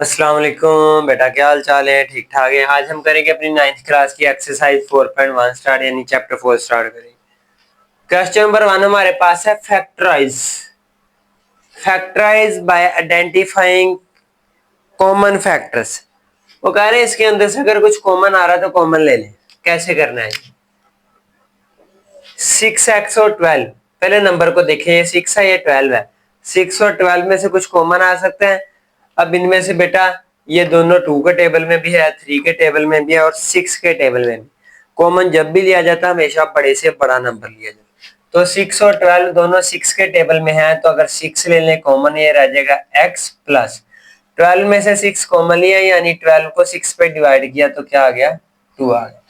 अस्सलाम वालेकुम बेटा, क्या हाल चाल है? ठीक ठाक है। आज हम करेंगे अपनी 9th क्लास की एक्सरसाइज 4.1 स्टार्ट यानी चैप्टर 4 स्टार्ट करेंगे। क्वेश्चन नंबर 1 हमारे पास है factorise. Factorise by identifying common factors. वो कह रहे हैं इसके अंदर से अगर कुछ कॉमन आ रहा है तो कॉमन ले लें। कैसे करना है? 6x और 12, पहले नंबर को देखें, ये 6 है, ये 12 है। 6 और 12 में से कुछ कॉमन आ सकते हैं। अब इनमें से बेटा ये दोनों 2 के टेबल में भी है, 3 के टेबल में भी है और 6 के टेबल में भी। कॉमन जब भी लिया जाता है हमेशा बड़े से बड़ा नंबर लिया जाता है। तो 6 और 12 दोनों 6 के टेबल में है, तो अगर 6 ले लें कॉमन, ये रह जाएगा x प्लस 12 में से 6 कॉमन लिया यानी 12 को 6 पे डिवाइड किया तो क्या आ गया? 2 आ गया।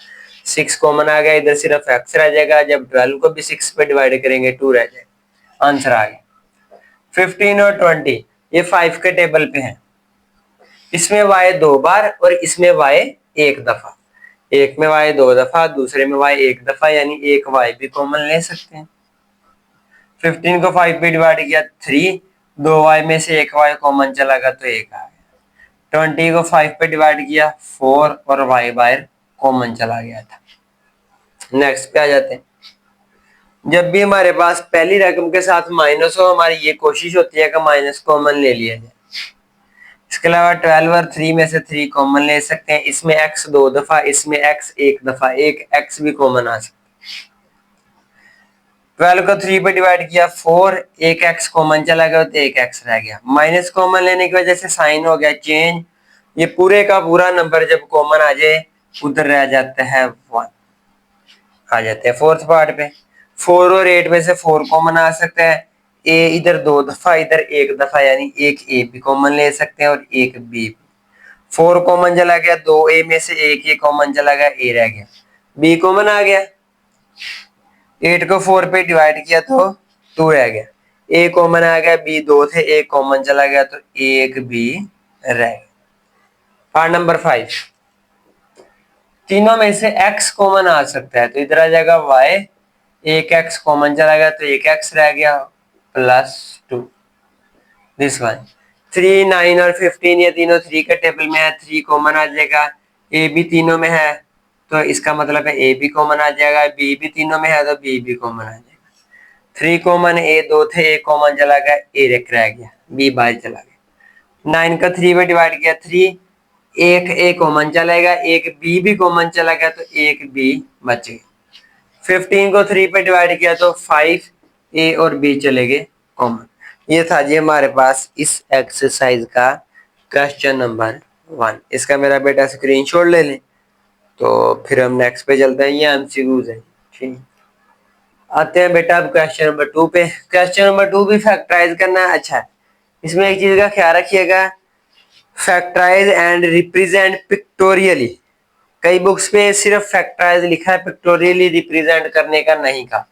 6 कॉमन आ गया, इधर सिर्फ x रह जाएगा। जब 12 को भी 6 पे डिवाइड करेंगे 2 रह जाएगा। आंसर आ गया। 15 और 20 ये 5 के टेबल पे है। इसमें y 2 बार और इसमें y 1 दफा। एक में y 2 दफा, दूसरे में y 1 दफा, यानी एक y भी कॉमन ले सकते हैं। 15 को 5 पे डिवाइड किया 3, 2y में से एक y कॉमन चला गया तो 1 आ गया। 20 को 5 पे डिवाइड किया 4 और y बाहर कॉमन चला गया था। नेक्स्ट पे आ जाते हैं। जब भी हमारे पास पहली रकम के साथ माइनस हो, हमारी ये कोशिश होती है कि माइनस कॉमन ले लिया जाए। इसके अलावा 12 और 3 में से 3 कॉमन ले सकते हैं। इसमें x 2 दफा, इसमें x 1 दफा, एक x भी कॉमन आ सकता है। 12 को 3 पे डिवाइड किया 4, एक x कॉमन चला गया तो एक x रह गया। माइनस कॉमन लेने की वजह से साइन हो गया चेंज। ये पूरे का पूरा नंबर जब कॉमन आ जाए उधर रह जाता है 1। आ जाते हैं फोर्थ पार्ट पे। 4 और 8 में से 4 कॉमन आ सकता है। a इधर 2 दफा, इधर 1 दफा, यानी एक a भी कॉमन ले सकते हैं और एक b भी। 4 कॉमन चला गया, 2a में से एक ये कॉमन चला गया, a रह गया। b कॉमन आ गया। 8 को 4 पे डिवाइड किया तो 2 रह गया। a कॉमन आ गया, b 2 थे, एक कॉमन चला गया तो एक b रह गया। Part number 5। तीनों में से x कॉमन आ सकता है तो इधर आ जाएगा y, एक x कॉमन चला गया तो एक x रह गया प्लस 2। दिस वन 3, 9 और 15 ये तीनों 3 के टेबल में है, 3 कॉमन आ जाएगा। a भी तीनों में है तो इसका मतलब है a भी कॉमन आ जाएगा, b भी तीनों में है तो b भी कॉमन आ जाएगा। 3 कॉमन, a 2 थे, एक कॉमन चला गया, a रह गया, b बाहर चला गया। 9 का 3 में डिवाइड किया 3, एक a कॉमन चलेगा, एक b भी कॉमन चला गया तो एक b बच गया। 15 को 3 पे डिवाइड किया तो 5 a और b चले गए कॉमन। ये था जी हमारे पास इस एक्सरसाइज का क्वेश्चन नंबर 1। इसका मेरा बेटा स्क्रीनशॉट ले लें तो फिर हम नेक्स्ट पे चलते हैं। ये एमसीक्यूज है। ठीक, आते हैं बेटा अब क्वेश्चन नंबर 2 पे। क्वेश्चन नंबर 2 भी फैक्टराइज करना है। अच्छा, इसमें एक चीज का ख्याल रखिएगा, फैक्टराइज एंड रिप्रेजेंट पिक्टोरियली। कई बुक्स पे सिर्फ फैक्टराइज लिखा है, पिक्टोरियली रिप्रेजेंट करने का नहीं कहा।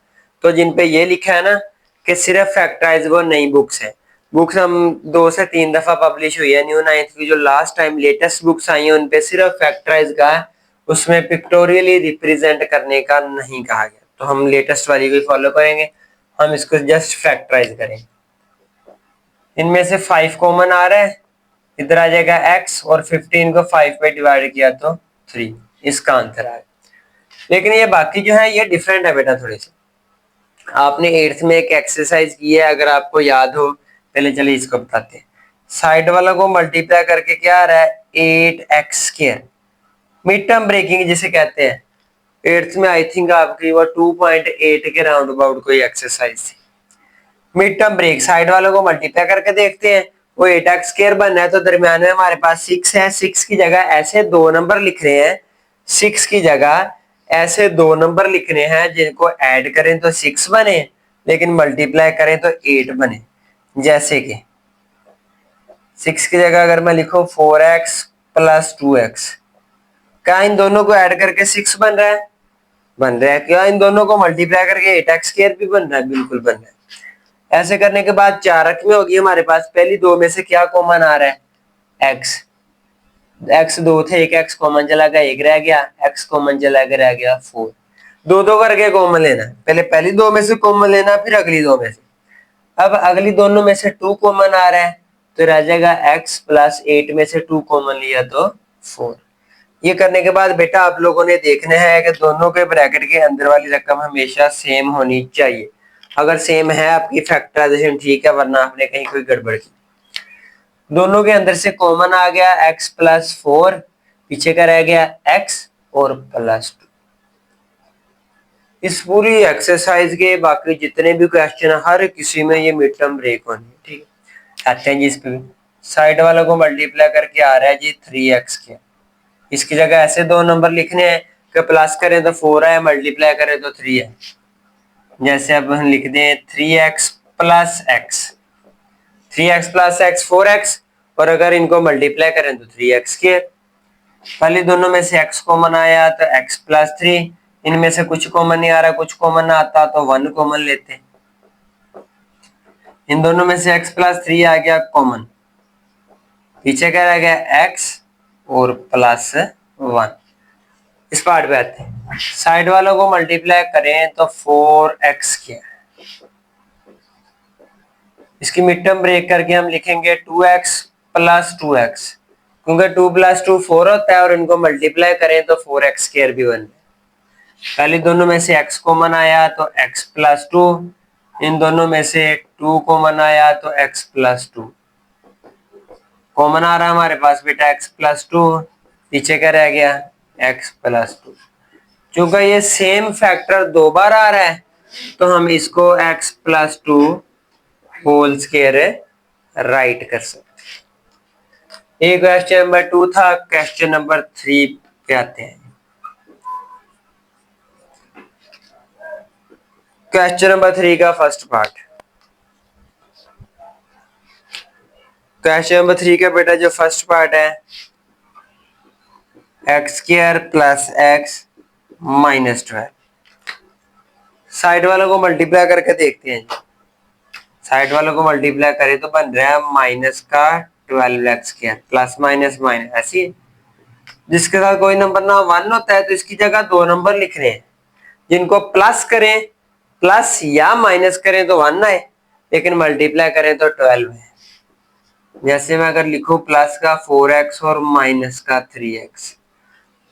तो जिन पे ये लिखा है ना कि सिर्फ फैक्टराइज, वो नई बुक्स है। बुक्स हम 2 से 3 दफा पब्लिश हुई है। न्यू 9th की जो last time latest books I है उन पे सिर्फ फैक्टराइज का है, उसमें पिक्टोरियली रिप्रेजेंट करने का नहीं कहा गया। तो हम लेटेस्ट वाली को फॉलो करेंगे, हम इसको जस्ट फैक्टराइज करेंगे। इनमें से 5 कॉमन आ रहा है, इधर आ जाएगा x और 15 को 5 पे डिवाइड किया तो 3, इसका आंसर आएगा। लेकिन ये बाकी जो है ये डिफरेंट है बेटा थोड़ी सी। आपने 8th में एक एक्सरसाइज की है, अगर आपको याद हो, पहले चलिए इसको बताते हैं। साइड वालों को मल्टीप्लाई करके क्या आ रहा है? 8x²। मिड टर्म ब्रेकिंग जिसे कहते हैं। 8th में आई थिंक आपकी वो 2.8 के राउंड अबाउट कोई एक्सरसाइज थी। मिड टर्म ब्रेक, साइड वालों को मल्टीप्लाई करके देखते हैं। वो 8x² बनना है तो दरमियान में हमारे पास 6 है। 6 की जगह ऐसे 2 नंबर लिख रहे हैं, 6 की जगह ऐसे 2 नंबर लिखने हैं जिनको ऐड करें तो 6 बने, लेकिन मल्टीप्लाई करें तो 8 बने। जैसे कि 6 की जगह अगर मैं लिखूं 4x प्लस 2x, क्या इन दोनों को ऐड करके 6 बन रहा है? बन रहा है। क्या इन दोनों को मल्टीप्लाई करके 8x² भी बन रहा है? बिल्कुल बन रहा है। ऐसे करने के बाद 4 रकमें होगी हमारे पास। पहली 2 में से क्या कॉमन आ रहा है? x। x 2 थे, एक x कॉमन चला गया, एक रह गया, x कॉमन चला गया, रह गया 4। 2 करके कॉमन लेना, पहले पहली 2 में से कॉमन लेना, फिर अगली 2 में से। अब अगली दोनों में से 2 कॉमन आ रहा है तो रह जाएगा x प्लस 8 में से 2 कॉमन लिया तो 4। ये करने के बाद बेटा आप लोगों ने देखना है कि दोनों के ब्रैकेट के अंदर वाली रकम हमेशा सेम होनी चाहिए। अगर सेम है आपकी फैक्टराइजेशन ठीक है, वरना आपने कहीं कोई गड़बड़ की। दोनों के अंदर से कॉमन आ गया x प्लस 4, पीछे का रह गया x और प्लस 2। इस पूरी एक्सरसाइज के बाकी जितने भी क्वेश्चन हर किसी में ये मिड टर्म ब्रेक होनी है, ठीक है। आते हैं जी इस पे भी। साइड वालों को मल्टीप्लाई करके आ रहा है जी 3x के। इसकी जगह ऐसे दो नंबर लिखने हैं कि प्लस करें तो 4 है, मल्टीप्लाई करें तो 3 है। जैसे अब हम लिख दें 3x plus x, 3x plus x 4x, और अगर इनको मल्टीप्लाई करें तो 3x के। पहले दोनों में से x कॉमन आया तो x प्लस 3, इनमें से कुछ कॉमन नहीं आ रहा, कुछ कॉमन आता तो 1 कॉमन लेते। इन दोनों में से x प्लस 3 आ गया कॉमन, पीछे क्या रह गया x और प्लस 1। इस पार्ट पे आते हैं। साइड वालों को मल्टीप्लाई करें तो 4x क्या है, इसकी मिड टर्म ब्रेक करके हम लिखेंगे 2x प्लस 2x, क्योंकि 2 प्लस 2 4 होता है और इनको मल्टीप्लाई करें तो 4x स्क्वायर भी बन जाए। पहले दोनों में से x कॉमन आया तो x प्लस 2, इन दोनों में से 2 कॉमन आया तो x प्लस 2। कॉमन आ रहा हमारे पास बेटा x प्लस 2, पीछे क्या रह गया x प्लस 2। चूंकि ये सेम फैक्टर दो बार आ रहा है तो हम इसको x plus 2 whole square write कर सकते। ये क्वेश्चन नंबर 2 था। क्वेश्चन नंबर 3 पे आते हैं। क्वेश्चन नंबर 3 का फर्स्ट पार्ट। क्वेश्चन नंबर 3 का बेटा जो फर्स्ट पार्ट है, x square plus x minus 12। Side वालों को मल्टीप्लाई करके देखते हैं। साइड वालों को मल्टीप्लाई करें तो बन रहा है माइनस का 12x square, plus minus minus ऐसी। जिसके साथ कोई नंबर ना 1 होता है तो इसकी जगह दो नंबर लिख रहे हैं, जिनको प्लस करें, प्लस या माइनस करें तो 1 आए, लेकिन मल्टीप्लाई करें तो 12 है। जैसे मैं अगर लिखूं प्लस का 4x और माइनस का 3x,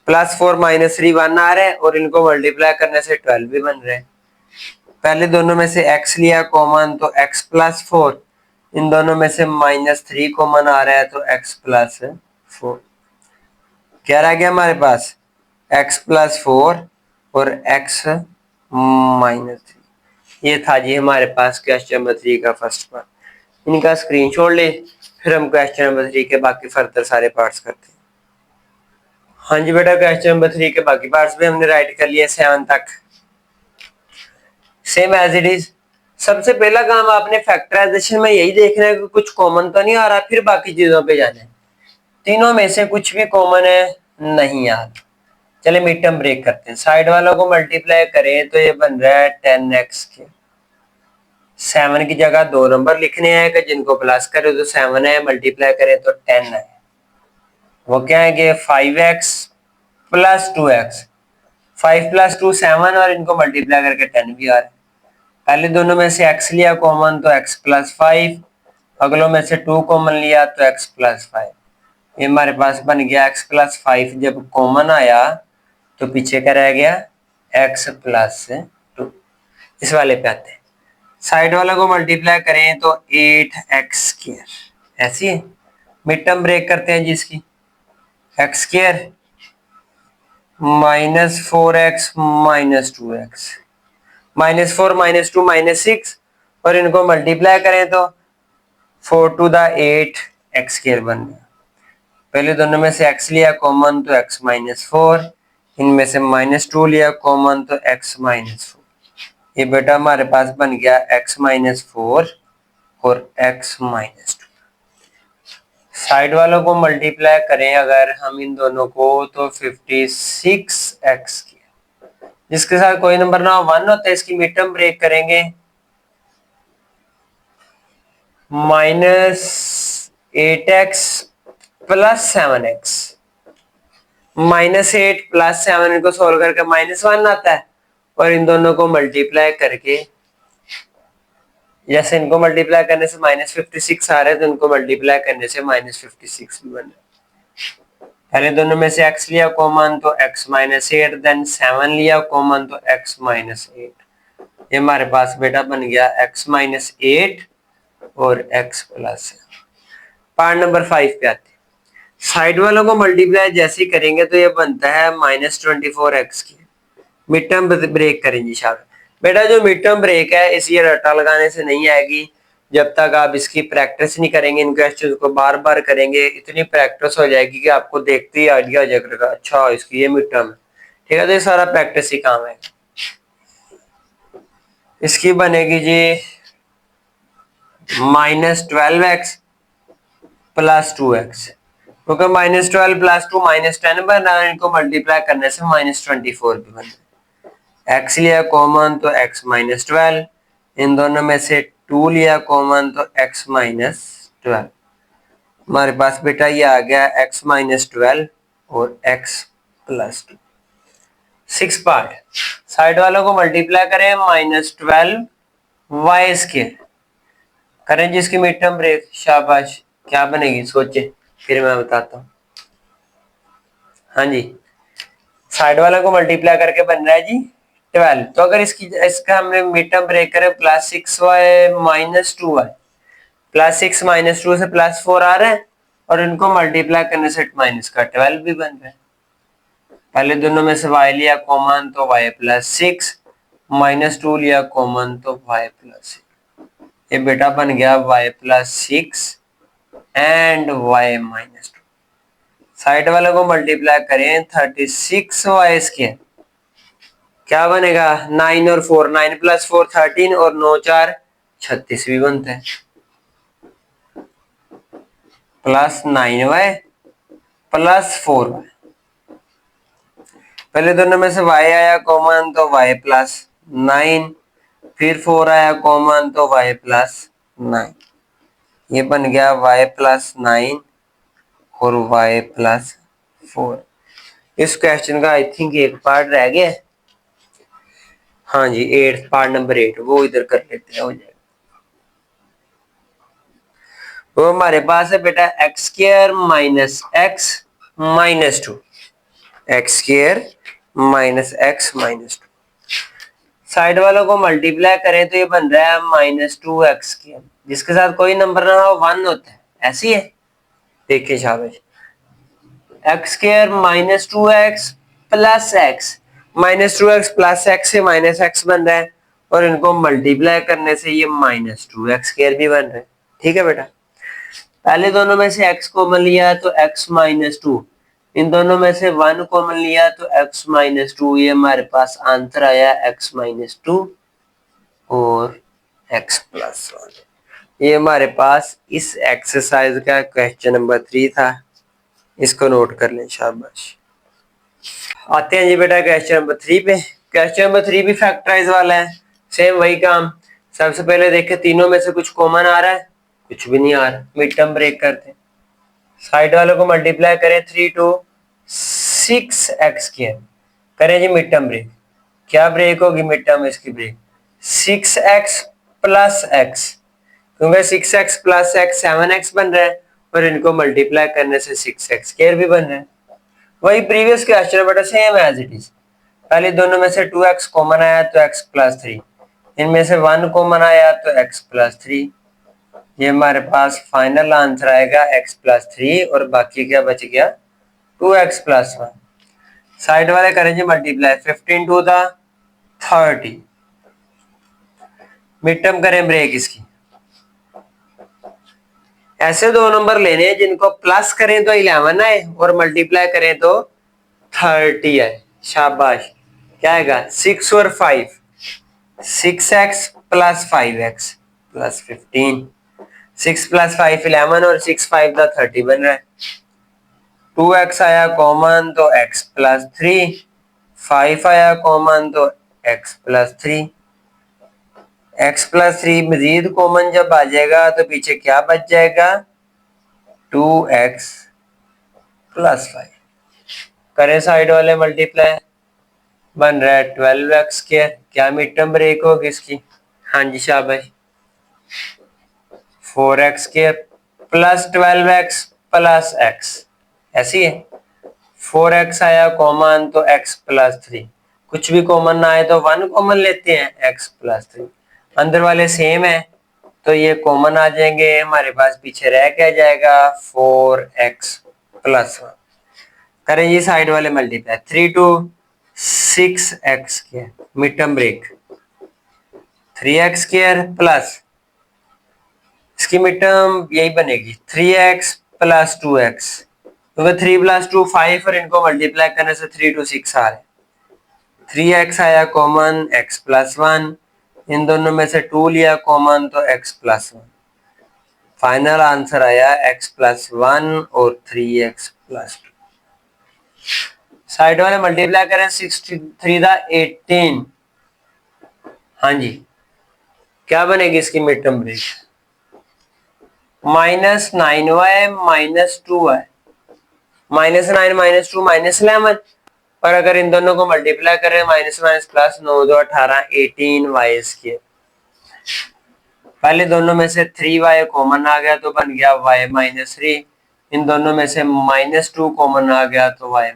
प्लस 4 माइनस 3 1 आ रहा है और इनको मल्टीप्लाई करने से 12 भी बन रहे हैं। पहले दोनों में से x लिया कॉमन तो x प्लस 4, इन दोनों में से माइनस 3 कॉमन आ रहा है तो x प्लस 4। क्या रह गया हमारे पास x प्लस 4 और x माइनस 3। ये था जी हमारे पास क्वेश्चन नंबर 3 का फर्स्ट पार्ट। इनका स्क्रीनशॉट ले, फिर हम क्वेश्चन नंबर 3 के बाकी फर्दर सारे पार्ट्स करते हैं। हाँ जी बेटा, क्वेश्चन नंबर 3 के बाकी पार्ट्स भी हमने राइट कर लिए 7 तक, सेम एज इट इज। सबसे पहला काम आपने फैक्टराइजेशन में यही देखना है कि कुछ कॉमन तो नहीं आ रहा, फिर बाकी चीजों पे जाना है। तीनों में से कुछ भी कॉमन है नहीं यार। चले मिड टर्म ब्रेक करते हैं। साइड वालों को मल्टीप्लाई करें तो ये बन रहा है 10x के। 7 की जगह दो नंबर लिखने हैं कि जिनको प्लस करें तो 7 है, मल्टीप्लाई करें तो 10 है। वो क्या है कि 5x प्लस 2x, 5 प्लस 2 7 और इनको मल्टीप्लाई करके 10 भी आ रहा है। पहले दोनों में से x लिया कॉमन तो x प्लस 5, अगलों में से 2 कॉमन लिया तो x प्लस 5। ये हमारे पास बन गया x प्लस 5। जब कॉमन आया तो पीछे क्या रह गया x प्लस 2। इस वाले पे आते हैं। साइड वाला को मल्टीप्लाई करें तो 8x स्क्वायर, ऐसी है। मिड टर्म ब्रेक करते हैं जिसकी x square minus 4x minus 2x, minus 4 minus 2 minus 6, और इनको मल्टीप्लाई करें तो 4 टू द 8 x स्क्वायर बन गया। पहले दोनों में से x लिया कॉमन तो x माइनस 4, इनमें से माइनस 2 लिया कॉमन तो x माइनस 4। ये बेटा हमारे पास बन गया x माइनस 4 और x माइनस 2। साइड वालों को मल्टीप्लाई करें अगर हम इन दोनों को तो 56x की, जिसके साथ कोई नंबर ना 1 होता है, इसकी मिड टर्म ब्रेक करेंगे। Minus 8x plus 7x, minus 8 plus 7 इनको सोल्व करके माइनस 1 आता है, और इन दोनों को मल्टीप्लाई करके जैसे इनको मल्टीप्लाई करने से -56 आ रहा है तो इनको मल्टीप्लाई करने से -56 भी बन रहा है। पहले दोनों में से x लिया कॉमन तो x-8, देन 7 लिया कॉमन तो x-8। ये हमारे पास बेटा बन गया x-8 और x+। पार्ट नंबर 5 पे आते हैं। साइड वालों को मल्टीप्लाई जैसे ही करेंगे तो ये बनता है -24x की। मिड टर्म ब्रेक करेंगे शायद। बेटा जो मिड टर्म ब्रेक है इस ये रट्टा लगाने से नहीं आएगी, जब तक आप इसकी प्रैक्टिस नहीं करेंगे, इन क्वेश्चन को बार बार करेंगे, इतनी प्रैक्टिस हो जाएगी कि आपको देखते ही आइडिया हो जाएगा, अच्छा इसकी ये मिड टर्म है। ठीक है, तो ये सारा प्रैक्टिस ही काम है। इसकी बनेगी जी -12x + 2x, क्योंकि -12 + 2 -10 बन रहा है, इनको मल्टीप्लाई करने से -24 भी बन रहा है। x लिया कॉमन तो x-12, इन दोनों में से 2 लिया कॉमन तो x-12। हमारे पास बेटा ये आ गया x-12 और x+2। 6 पार्ट, साइड वालों को मल्टीप्लाई करें -12y² करें जिसकी मिड टर्म ब्रेक। शाबाश, क्या बनेगी सोचे, फिर मैं बताता हूँ। हाँ जी, साइड वालों को मल्टीप्लाई करके बन रहा है जी 12। तो अगर इसका हमने मिड टर्म ब्रेक करें +6y - 2y, +6 - 2 से +4 आ रहा है और इनको मल्टीप्लाई करने से माइनस का 12 भी बन रहा है। पहले दोनों में से y लिया कॉमन तो y+6, -2 लिया कॉमन तो y+6। ये बेटा बन गया y+6 एंड y-2। साइड वाले को मल्टीप्लाई करें 36y², क्या बनेगा 9 और 4, 9 + 4 13 और 9 4 36 भी बनता है, +9y +4y। पहले दोनों में से y आया कॉमन तो y+9, फिर 4 आया कॉमन तो y+9। ये बन गया y+9 और y+4। इस क्वेश्चन का आई थिंक एक पार्ट रह गया। हाँ जी, 8 पार्ट नंबर 8 वो इधर कर लेते हैं, हो जाएगा। वो हमारे पास है बेटा x² - x - 2, x² - x - 2। Side वालों को मल्टीप्लाई करें तो ये बन रहा है -2x², जिसके साथ कोई नंबर ना हो 1 होता है, ऐसी है। देखिए शाबाश, x² - 2x + x, -2x + x से -x बन रहा है और इनको मल्टीप्लाई करने से ये -2x² भी बन रहा है। ठीक है बेटा, पहले दोनों में से x कॉमन लिया तो x - 2, इन दोनों में से 1 कॉमन लिया तो x - 2। ये हमारे पास आंसर आया x - 2 और x+1। ये हमारे पास इस एक्सरसाइज का क्वेश्चन नंबर 3 था, इसको नोट कर लें। शाबाश। आते हैं जी बेटा क्वेश्चन नंबर 3 पे। क्वेश्चन नंबर 3 भी फैक्टराइज वाला है, सेम वही काम। सबसे पहले देखें तीनों में से कुछ कॉमन आ रहा है, कुछ भी नहीं आ रहा, मिड टर्म ब्रेक करते हैं। साइड वालों को मल्टीप्लाई करें 3 to 6x², करें जी मिड टर्म ब्रेक। क्या ब्रेक होगी मिड टर्म इसकी ब्रेक, 6x + x, क्योंकि 6x + x 7x बन रहा है और इनको मल्टीप्लाई करने से 6x² भी बन रहा है। वही प्रीवियस क्वेश्चन बेटा, सेम एज इट इज। पहले दोनों में से 2x कॉमन आया तो x+3, इनमें से 1 कॉमन आया तो x+3। ये हमारे पास फाइनल आंसर आएगा x+3 और बाकी क्या बच गया 2x+1। साइड वाले करेंगे multiply, 15 to the 30। Mid term करें ब्रेक इसकी। ऐसे दो नंबर लेने हैं जिनको प्लस करें तो 11 आए और मल्टीप्लाई करें तो 30 आए। शाबाश, क्या आएगा 6 और 5, 6x + 5x + 15। 6 + 5 11 और 6 5 का 30 बन रहा है। 2x आया कॉमन तो x+3, 5 आया कॉमन तो x+3। x+3 मजीद कॉमन जब आ जाएगा तो पीछे क्या बच जाएगा 2x + 5। करें साइड वाले मल्टीप्लाई, बन रहा है 12x²। क्या मिड टर्म ब्रेक होगी इसकी, हाँ जी शाबाश। 4x² plus 12x plus x, ऐसी है। 4x आया कॉमन तो x प्लस 3, कुछ भी कॉमन ना आए तो 1 कॉमन लेते हैं, x प्लस 3। अंदर वाले सेम है तो ये कॉमन आ जाएंगे, हमारे पास पीछे रह क्या जाएगा 4x प्लस 1। करें जी साइड वाले multiply, 3 two 6x² mid term break, 3x² plus इसकी मिड टर्म यही बनेगी 3x प्लस 2x, क्योंकि 3 प्लस 2 5 और इनको मल्टीप्लाई करने से 3 टू 6 आ रहे, 3x आया कॉमन x प्लस 1, इन दोनों में से 2 लिया कॉमन तो x प्लस 1, फाइनल आंसर आया x प्लस 1 और 3x प्लस 2। साइड वाले मल्टीप्लाई करें 63 था 18, हाँ जी क्या बनेगी इसकी mid term break, -9y minus 2y, -9 minus 2 -11, और अगर इन दोनों को मल्टीप्लाई करें माइनस माइनस प्लस 9 2 18 18y²। पहले दोनों में से 3y कॉमन आ गया तो बन गया y माइनस 3, इन दोनों में से -2 कॉमन आ गया तो y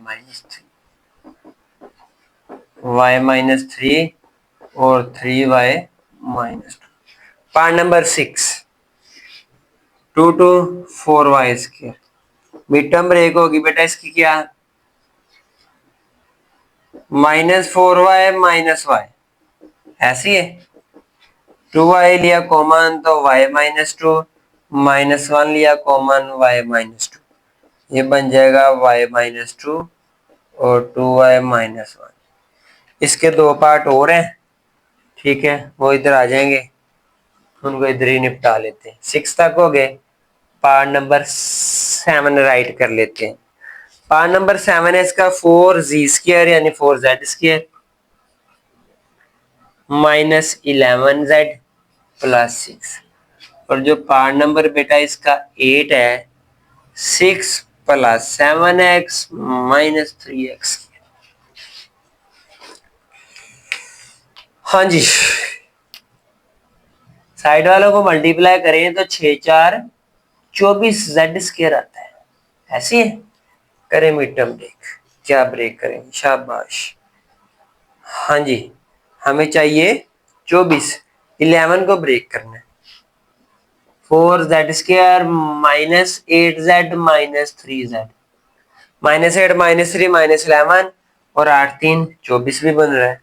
माइनस 3 और 3y minus 2। Part number 6, 2 two 4y², mid term break होगी बेटा इसकी क्या, -4y माइनस y, ऐसी है। 2y लिया कॉमन तो y माइनस 2, -1 लिया कॉमन y माइनस 2, ये बन जाएगा y माइनस 2 और 2y माइनस 1। इसके दो पार्ट और हैं, ठीक है वो इधर आ जाएंगे, उनको इधर ही निपटा लेते हैं। 6 तक हो गए, पार्ट नंबर 7 राइट कर लेते हैं। पार्ट नंबर 7 है इसका 4z² यानी 4z² -11z प्लस 6, और जो पार्ट नंबर बेटा इसका 8 है 6 प्लस 7x माइनस 3x। हाँ जी साइड वालों को मल्टीप्लाई करें तो 6 4 24z² आता है, ऐसी है। करें मिड टर्म ब्रेक, क्या ब्रेक करें, शाबाश। हाँ जी हमें चाहिए 24, 11 को ब्रेक करना है, 4z² minus 8z minus 3z, -8 -3 -11 और 8 3 24 भी बन रहा है।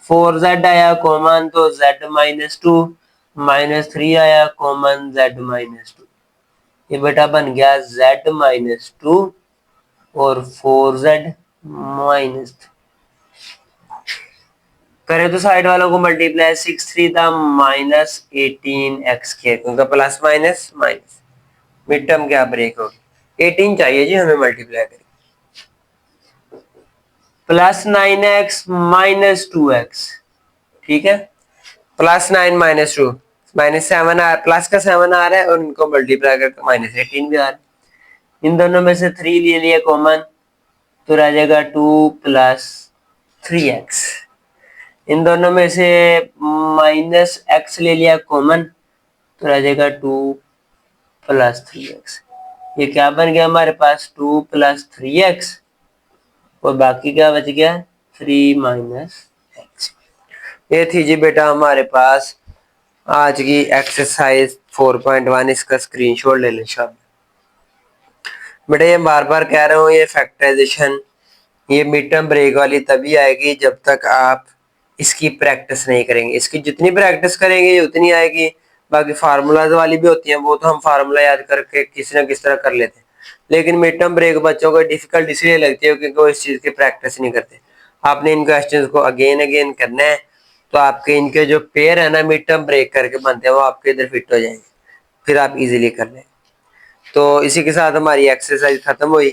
4z आया कॉमन तो z माइनस 2, -3 आया कॉमन z माइनस 2, ये बेटा बन गया z माइनस 2 और 4z माइनस 3। करें तो साइड वालों को मल्टीप्लाई, 6 3 था -18x², क्योंकि plus minus minus, mid term क्या ब्रेक होगी, 18 चाहिए जी हमें मल्टीप्लाई करें, प्लस 9x माइनस 2x, ठीक है +9 -2 -7 प्लस का 7 आ रहा है और इनको मल्टीप्लाई करके -18 भी आ रहा है। इन दोनों में से 3 ले लिया कॉमन तो रह जाएगा 2 प्लस 3x, इन दोनों में से -x ले लिया कॉमन तो रह जाएगा 2 प्लस 3x, ये क्या बन गया हमारे पास 2 प्लस 3x और बाकी क्या बच गया 3 माइनस x। ये थी जी बेटा हमारे पास आज की एक्सरसाइज 4.1, इसका स्क्रीनशॉट ले लें शायद। बेटा ये बार बार कह रहा हूँ, ये फैक्टराइजेशन ये मिड टर्म ब्रेक वाली तभी आएगी जब तक आप इसकी प्रैक्टिस नहीं करेंगे, इसकी जितनी प्रैक्टिस करेंगे उतनी आएगी। बाकी फार्मूलाज वाली भी होती हैं, वो तो हम फार्मूला याद करके किसी न किस तरह कर लेते हैं, लेकिन मिड टर्म ब्रेक बच्चों को डिफिकल्ट इसलिए लगती है क्योंकि वो इस चीज की प्रैक्टिस नहीं करते। आपने इन क्वेश्चंस को अगेन अगेन करना है तो आपके इनके जो पेयर है ना मिड टर्म ब्रेक करके बनते हैं वो आपके इधर फिट हो जाएंगे, फिर आप इजीली कर लें। तो इसी के साथ हमारी एक्सरसाइज खत्म हुई,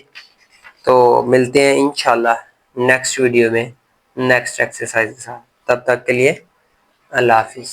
तो मिलते हैं इंशाल्लाह नेक्स्ट वीडियो में नेक्स्ट एक्सरसाइज के साथ। तब तक के लिए अल्लाह हाफिज।